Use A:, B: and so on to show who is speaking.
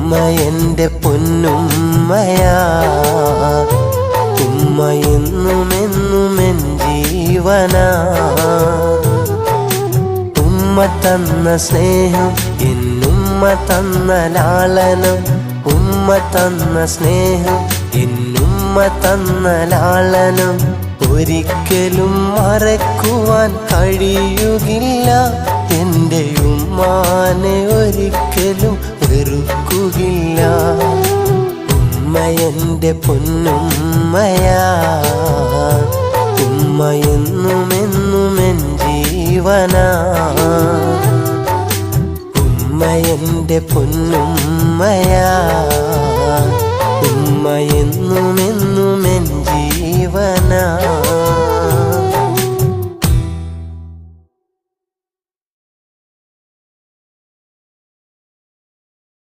A: ഉമ്മ എൻ്റെ പൊന്നുമ്മയാ, ഉമ്മ എന്നും എന്നും എൻ ജീവനാ. ഉമ്മ തന്ന സ്നേഹം, എന്നുമ്മ തന്ന ലാളനം, ഉമ്മ തന്ന സ്നേഹം, എന്നുമ്മ തന്ന ലാളനം ഒരിക്കലും മറക്കുവാൻ കഴിയുകില്ല. എൻ്റെ ഉമ്മാനെ ഒരിക്കലും വെറുക്കുകയില്ല. ഉമ്മ എൻ്റെ പൊന്നുമ്മയാ, ഉമ്മ എന്നും എന്നും എൻ ജീവനാ. ഉമ്മ എൻ്റെ പൊന്നുമ്മയാ, ഉമ്മ എന്നും എന്നും എൻ ജീവനാ.